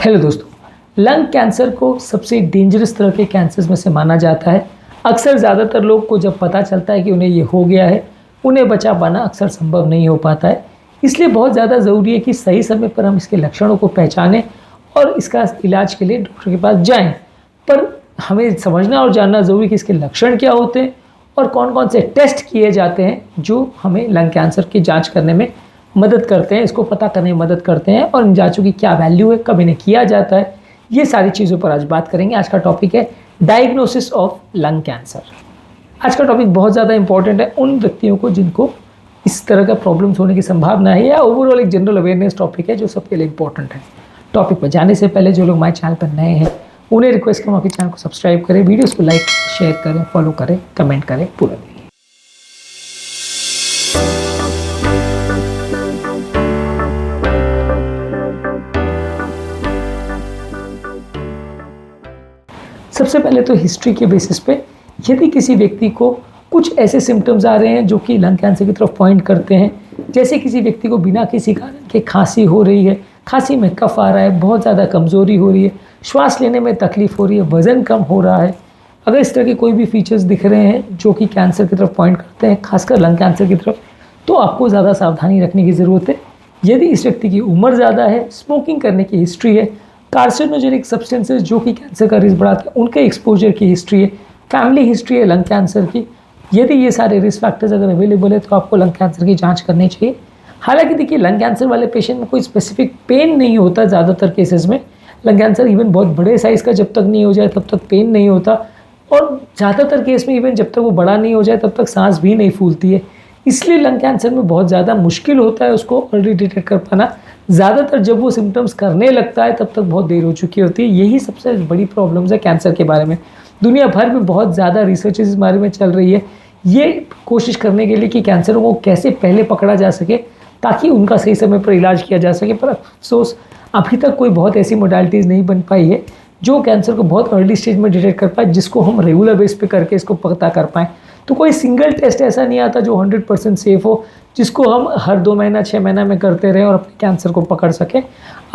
Hello दोस्तों, lung cancer को सबसे डेंजरस तरह के कैंसर्स में से माना जाता है। अक्सर ज़्यादातर लोग को जब पता चलता है कि उन्हें ये हो गया है, उन्हें बचा पाना अक्सर संभव नहीं हो पाता है। इसलिए बहुत ज़्यादा ज़रूरी है कि सही समय पर हम इसके लक्षणों को पहचानें और इसका इलाज के लिए डॉक्टर के पास जाएं। पर हमें समझना और जानना ज़रूरी है कि इसके लक्षण क्या होते हैं और कौन कौन से टेस्ट किए जाते हैं जो हमें लंग कैंसर की जाँच करने में मदद करते हैं, इसको पता करने में मदद करते हैं और इन जाँचों की क्या वैल्यू है, कब इन्हें किया जाता है, ये सारी चीज़ों पर आज बात करेंगे। आज का टॉपिक है डायग्नोसिस ऑफ लंग कैंसर। आज का टॉपिक बहुत ज़्यादा इंपॉर्टेंट है उन व्यक्तियों को जिनको इस तरह का प्रॉब्लम्स होने की संभावना है, या ओवरऑल एक जनरल अवेयरनेस टॉपिक है जो सबके लिए इंपॉर्टेंट है। टॉपिक पर जाने से पहले जो लोग हमारे चैनल पर नए हैं उन्हें रिक्वेस्ट करूँगा कि चैनल को सब्सक्राइब करें, वीडियोस को लाइक शेयर करें, फॉलो करें, कमेंट करें पूरा दिन। सबसे पहले तो हिस्ट्री के बेसिस पे यदि किसी व्यक्ति को कुछ ऐसे सिम्टम्स आ रहे हैं जो कि लंग कैंसर की तरफ पॉइंट करते हैं, जैसे किसी व्यक्ति को बिना किसी कारण के खांसी हो रही है, खांसी में कफ आ रहा है, बहुत ज़्यादा कमज़ोरी हो रही है, श्वास लेने में तकलीफ़ हो रही है, वज़न कम हो रहा है, अगर इस तरह के कोई भी फीचर्स दिख रहे हैं जो कि कैंसर की तरफ पॉइंट करते हैं, खासकर लंग कैंसर की तरफ, तो आपको ज़्यादा सावधानी रखने की ज़रूरत है। यदि इस व्यक्ति की उम्र ज़्यादा है, स्मोकिंग करने की हिस्ट्री है, कार्सिनोजेनिक सब्सटेंसेस जो कि कैंसर का रिस्क बढ़ाते हैं उनके एक्सपोजर की हिस्ट्री है, फैमिली हिस्ट्री है लंग कैंसर की, यदि ये सारे रिस्क फैक्टर्स अगर अवेलेबल है तो आपको लंग कैंसर की जांच करनी चाहिए। हालांकि देखिए, लंग कैंसर वाले पेशेंट में कोई स्पेसिफिक पेन नहीं होता। ज़्यादातर केसेस में लंग कैंसर इवन बहुत बड़े साइज़ का जब तक नहीं हो जाए तब तक पेन नहीं होता, और ज़्यादातर केस में इवन जब तक वो बड़ा नहीं हो जाए तब तक सांस भी नहीं फूलती है। इसलिए लंग कैंसर में बहुत ज़्यादा मुश्किल होता है उसको अर्ली डिटेक्ट कर पाना। ज़्यादातर जब वो सिम्टम्स करने लगता है तब तक बहुत देर हो चुकी होती है। यही सबसे बड़ी प्रॉब्लम्स है कैंसर के बारे में। दुनिया भर में बहुत ज़्यादा रिसर्च इस बारे में चल रही है, ये कोशिश करने के लिए कि कैंसरों को कैसे पहले पकड़ा जा सके ताकि उनका सही समय पर इलाज किया जा सके। पर अफसोस अभी तक कोई बहुत ऐसी मोडालिटीज़ नहीं बन पाई है जो कैंसर को बहुत अर्ली स्टेज में डिटेक्ट कर पाए, जिसको हम रेगुलर बेस पे करके इसको पता कर पाएँ। तो कोई सिंगल टेस्ट ऐसा नहीं आता जो 100% सेफ़ हो, जिसको हम हर 2 महीना 6 महीना में करते रहें और अपने कैंसर को पकड़ सकें।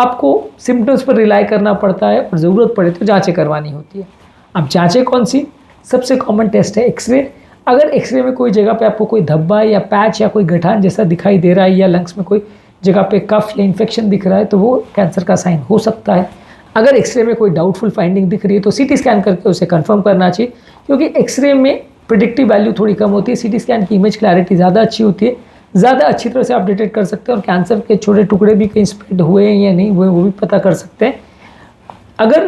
आपको सिम्टम्स पर रिलाई करना पड़ता है और ज़रूरत पड़े तो जांचें करवानी होती है। अब जांचें कौन सी? सबसे कॉमन टेस्ट है एक्सरे। अगर एक्सरे में कोई जगह पे आपको कोई धब्बा या पैच या कोई गठान जैसा दिखाई दे रहा है, या लंग्स में कोई जगह पे कफ या इन्फेक्शन दिख रहा है, तो वो कैंसर का साइन हो सकता है। अगर एक्सरे में कोई डाउटफुल फाइंडिंग दिख रही है तो सीटी स्कैन करके उसे कन्फर्म करना चाहिए, क्योंकि एक्सरे में प्रिडिक्टिव वैल्यू थोड़ी कम होती है, सीटी स्कैन की इमेज क्लैरिटी ज़्यादा अच्छी होती है, ज़्यादा अच्छी तरह से आप डिटेक्ट कर सकते हैं और कैंसर के छोटे टुकड़े भी कहीं स्प्रेड हुए हैं या नहीं हुए वो भी पता कर सकते हैं। अगर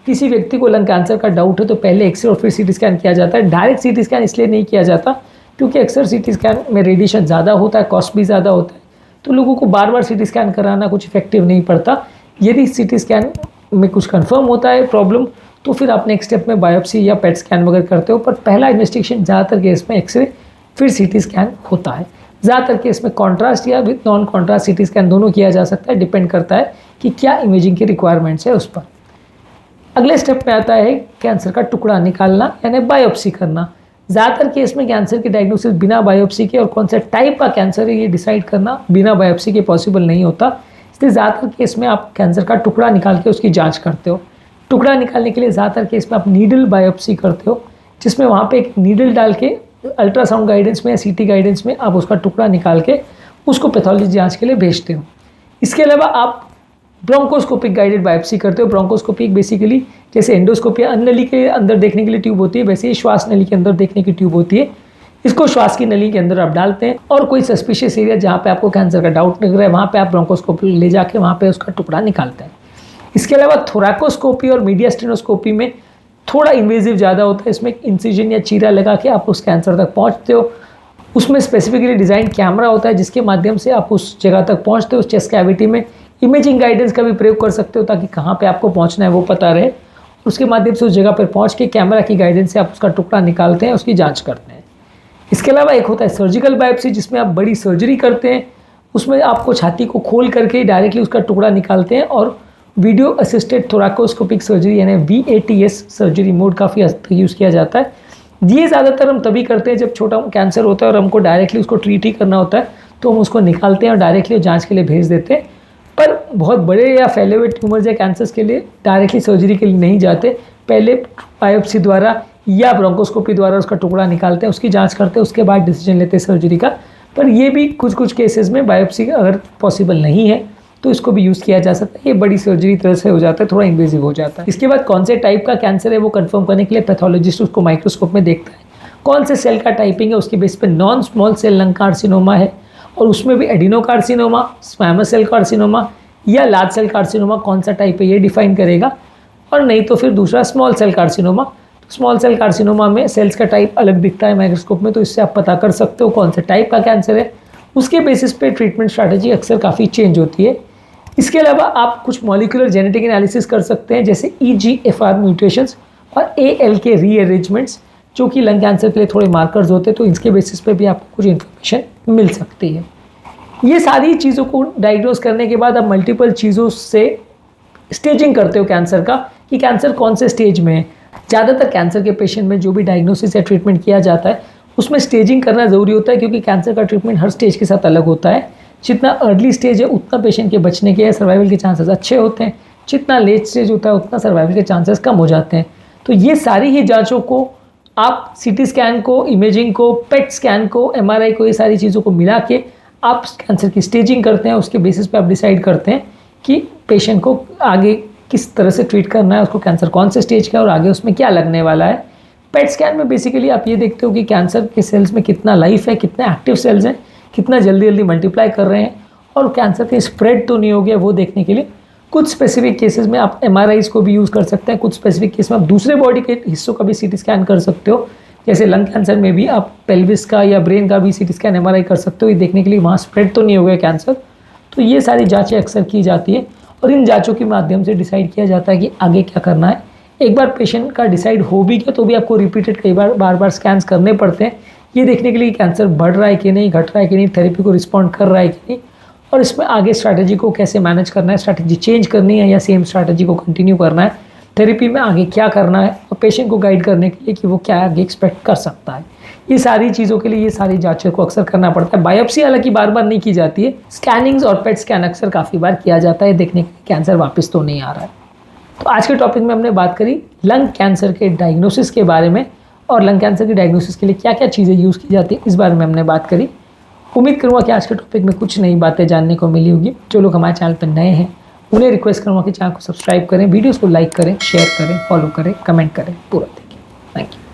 किसी व्यक्ति को लंग कैंसर का डाउट है तो पहले एक्सरे और फिर सीटी स्कैन किया जाता है। डायरेक्ट सीटी स्कैन इसलिए नहीं किया जाता क्योंकि अक्सर सीटी स्कैन में रेडिएशन ज़्यादा होता है, कॉस्ट भी ज़्यादा होता है, तो लोगों को बार बार सीटी स्कैन कराना कुछ इफेक्टिव नहीं पड़ता। यदि सीटी स्कैन में कुछ कंफर्म होता है प्रॉब्लम तो फिर आप नेक्स्ट स्टेप में बायोप्सी या पेट स्कैन वगैरह करते हो, पर पहला इन्वेस्टिगेशन ज़्यादातर केस में एक्सरे फिर सीटी स्कैन होता है। ज़्यादातर केस में कॉन्ट्रास्ट या with non contrast CT scan दोनों किया जा सकता है, डिपेंड करता है कि क्या इमेजिंग की रिक्वायरमेंट्स है उस पर। अगले स्टेप में आता है कैंसर का टुकड़ा निकालना यानी बायोप्सी करना। ज़्यादातर केस में कैंसर की डायग्नोसिस बिना बायोप्सी के और कौन सा टाइप का कैंसर है ये डिसाइड करना बिना बायोप्सी के पॉसिबल नहीं होता। इसलिए ज़्यादातर केस में आप कैंसर का टुकड़ा निकाल के उसकी जाँच करते हो। टुकड़ा निकालने के लिए ज़्यादातर केस में आप नीडल बायोप्सी करते हो, जिसमें वहाँ पे एक नीडल डाल के अल्ट्रासाउंड गाइडेंस में या सीटी गाइडेंस में आप उसका टुकड़ा निकाल के उसको पैथोलॉजी जांच के लिए भेजते हो। इसके अलावा आप ब्रोंकोस्कोपिक गाइडेड बायोप्सी करते हो। ब्रोंकोस्कोपिक बेसिकली जैसे एंडोस्कोपी अन्य नली के अंदर देखने के लिए ट्यूब होती है, वैसे ही श्वास नली के अंदर देखने की ट्यूब होती है। इसको श्वास की नली के अंदर आप डालते हैं और कोई सस्पिशियस एरिया जहाँ पे आपको कैंसर का डाउट लग रहा है वहाँ पे आप ब्रोंकोस्कोपी ले जाके वहाँ पे उसका टुकड़ा निकालते हैं। इसके अलावा थोरैकोस्कोपी और मीडियास्टेनोस्कोपी में थोड़ा इन्वेजिव ज़्यादा होता है। इसमें इंसिजन या चीरा लगा के आप उस कैंसर तक पहुंचते हो। उसमें स्पेसिफिकली डिज़ाइन कैमरा होता है जिसके माध्यम से आप उस जगह तक पहुंचते हो। उस चेस्ट कैविटी में इमेजिंग गाइडेंस का भी प्रयोग कर सकते हो ताकि कहाँ पे आपको पहुंचना है वो पता रहे। उसके माध्यम से उस जगह पर पहुँच के कैमरा की गाइडेंस से आप उसका टुकड़ा निकालते हैं, उसकी जाँच करते हैं। इसके अलावा एक होता है सर्जिकल बायोप्सी, जिसमें आप बड़ी सर्जरी करते हैं। उसमें आपको छाती को खोल करके डायरेक्टली उसका टुकड़ा निकालते हैं और वीडियो असिस्टेड थोरैकोस्कोपिक सर्जरी यानी VATS सर्जरी मोड काफ़ी हद तक यूज़ किया जाता है। ये ज़्यादातर हम तभी करते हैं जब छोटा कैंसर होता है और हमको डायरेक्टली उसको ट्रीट ही करना होता है, तो हम उसको निकालते हैं और डायरेक्टली जांच के लिए भेज देते हैं। पर बहुत बड़े या फैले हुए ट्यूमर्स या कैंसर्स के लिए डायरेक्टली सर्जरी के लिए नहीं जाते, पहले बायोप्सी द्वारा या ब्रोंकोस्कोपी द्वारा उसका टुकड़ा निकालते हैं, उसकी जांच करते हैं, उसके बाद डिसीजन लेते हैं सर्जरी का। पर ये भी कुछ कुछ केसेस में बायोप्सी अगर पॉसिबल नहीं है तो इसको भी यूज़ किया जा सकता है। ये बड़ी सर्जरी तरह से हो जाता है, थोड़ा इन्वेजिव हो जाता है। इसके बाद कौन से टाइप का कैंसर है वो कंफर्म करने के लिए पैथोलॉजिस्ट उसको माइक्रोस्कोप में देखता है, कौन से सेल का टाइपिंग है, उसके बेस पे non small cell lung carcinoma है और उसमें भी एडिनोकार्सिनोमा, स्क्वैमस सेल कार्सिनोमा या लार्ज सेल कार्सिनोमा कौन सा टाइप है ये डिफाइन करेगा। और नहीं तो फिर दूसरा small cell carcinoma, small cell carcinoma में सेल्स का टाइप अलग दिखता है माइक्रोस्कोप में, तो इससे आप पता कर सकते हो कौन से टाइप का कैंसर है। उसके बेसिस पे ट्रीटमेंट स्ट्रैटेजी अक्सर काफ़ी चेंज होती है। इसके अलावा आप कुछ मॉलिक्यूलर जेनेटिक एनालिसिस कर सकते हैं, जैसे EGFR म्यूटेशंस और ALK रीअरेंजमेंट्स, जो कि लंग कैंसर के लिए थोड़े मार्कर्स होते हैं, तो इसके बेसिस पे भी आपको कुछ इन्फॉर्मेशन मिल सकती है। ये सारी चीज़ों को डायग्नोज करने के बाद आप मल्टीपल चीज़ों से स्टेजिंग करते हो कैंसर का, कि कैंसर कौन से स्टेज में है। ज़्यादातर कैंसर के पेशेंट में जो भी डायग्नोसिस या ट्रीटमेंट किया जाता है उसमें स्टेजिंग करना ज़रूरी होता है, क्योंकि कैंसर का ट्रीटमेंट हर स्टेज के साथ अलग होता है। जितना अर्ली स्टेज है उतना पेशेंट के बचने के या सर्वाइवल के चांसेस अच्छे होते हैं, जितना लेट स्टेज होता है उतना सर्वाइवल के चांसेस कम हो जाते हैं। तो ये सारी ही जाँचों को आप CT स्कैन को, इमेजिंग को, PET स्कैन को, MRI को, ये सारी चीज़ों को मिला के आप कैंसर की स्टेजिंग करते हैं। उसके बेसिस पे आप डिसाइड करते हैं कि पेशेंट को आगे किस तरह से ट्रीट करना है, उसको कैंसर कौन से स्टेज का और आगे उसमें क्या लगने वाला है। PET स्कैन में बेसिकली आप ये देखते हो कि कैंसर के सेल्स में कितना लाइफ है, कितने एक्टिव सेल्स हैं, कितना जल्दी जल्दी मल्टीप्लाई कर रहे हैं और कैंसर के स्प्रेड तो नहीं हो गया, वो देखने के लिए। कुछ स्पेसिफिक केसेस में आप MRIs को भी यूज़ कर सकते हैं, कुछ स्पेसिफिक केस में आप दूसरे बॉडी के हिस्सों का भी CT स्कैन कर सकते हो। जैसे लंग कैंसर में भी आप पेल्विस का या ब्रेन का भी CT स्कैन, MRI कर सकते हो, ये देखने के लिए वहाँ स्प्रेड तो नहीं हो गया कैंसर। तो ये सारी जाँचें अक्सर की जाती है और इन जाँचों के माध्यम से डिसाइड किया जाता है कि आगे क्या करना है। एक बार पेशेंट का डिसाइड हो भी गया तो भी आपको रिपीटेड कई बार स्कैन्स करने पड़ते हैं, ये देखने के लिए कैंसर बढ़ रहा है कि नहीं, घट रहा है कि नहीं, थेरेपी को रिस्पॉन्ड कर रहा है कि नहीं, और इसमें आगे स्ट्रैटेजी को कैसे मैनेज करना है, स्ट्रैटेजी चेंज करनी है या सेम स्ट्रैटेजी को कंटिन्यू करना है, थेरेपी में आगे क्या करना है और पेशेंट को गाइड करने के लिए कि वो क्या आगे एक्सपेक्ट कर सकता है। ये सारी चीज़ों के लिए ये सारी जांचों को अक्सर करना पड़ता है। बायोप्सी हालांकि बार बार नहीं की जाती है, स्कैनिंग्स और PET स्कैन अक्सर काफ़ी बार किया जाता है, देखने के कैंसर वापस तो नहीं आ रहा है। तो आज के टॉपिक में हमने बात करी लंग कैंसर के डायग्नोसिस के बारे में और लंग कैंसर की डायग्नोसिस के लिए क्या क्या चीज़ें यूज़ की जाती है, इस बारे में हमने बात करी। उम्मीद करूँगा कि आज के टॉपिक में कुछ नई बातें जानने को मिली होगी। जो लोग हमारे चैनल पर नए हैं उन्हें रिक्वेस्ट करूँगा कि चैनल को सब्सक्राइब करें, वीडियोज़ को लाइक करें, शेयर करें, फॉलो करें, कमेंट करें, पूरा देखिए। Thank you.